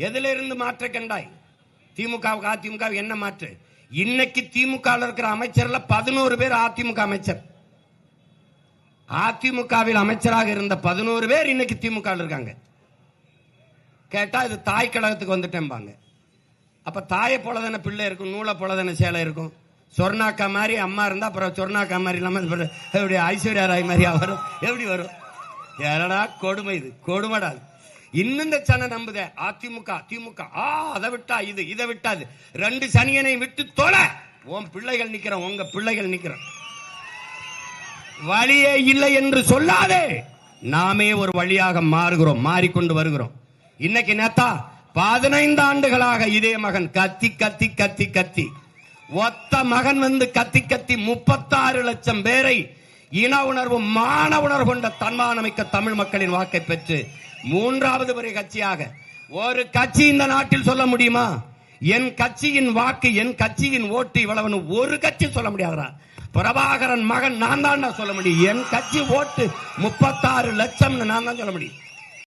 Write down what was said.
எதுல இருந்து மாற்ற கண்டாய்? திமுகவுக்கு அதிமுக என்ன மாற்று? இன்னைக்கு திமுக இருக்கிற அமைச்சர்ல 11 பேர் அதிமுக அமைச்சர். அதிமுகவில் அமைச்சராக இருந்த 11 பேர் இன்னைக்கு திமுக இருக்காங்க. கேட்டா இது தாய் கழகத்துக்கு வந்துட்டேன்பாங்க. அப்ப தாயை போலதான பிள்ளை இருக்கும், நூலை போலதான சேலை இருக்கும். சொர்ணாக்கா மாதிரி அம்மா இருந்தா அப்புறம் சொர்ணாக்கா மாதிரி இல்லாம எப்படி ஐஸ்வர்யா ராய் மாதிரி வரும்? எப்படி வரும்? யாரடா கொடுமை, இது கொடுமைடா. இன்னும் இந்த சனை நம்புத அதிமுக திமுக. அதை விட்டா இது, இதை விட்டாது. 2 சனியனை விட்டு தொலை. உன் பிள்ளைகள் நிக்கிற, உங்க பிள்ளைகள் நிக்கிற. வழியே இல்லை என்று சொல்லாதே. நாமே ஒரு வழியாக மாறுகிறோம், மாறிக்கொண்டு வருகிறோம். இன்னைக்கு நேத்தா 15 ஆண்டுகளாக இதே மகன் கத்தி கத்தி கத்தி கத்தி ஒத்த மகன் வந்து கத்தி கத்தி 36 லட்சம் பேரை இன உணர்வு மான உணர்வு கொண்ட தன்மானமிக்க தமிழ் மக்களின் வாக்கை பெற்று 3வது பெரிய கட்சியாக ஒரு கட்சி இந்த நாட்டில் சொல்ல முடியுமா? என் கட்சியின் வாக்கு, என் கட்சியின் ஓட்டு இவ்வளவு ஒரு கட்சி சொல்ல முடியாதா? பிரபாகரன் மகன் நான் தான் சொல்ல முடியும். என் கட்சி ஓட்டு 36 லட்சம் நான் தான் சொல்ல முடியும்.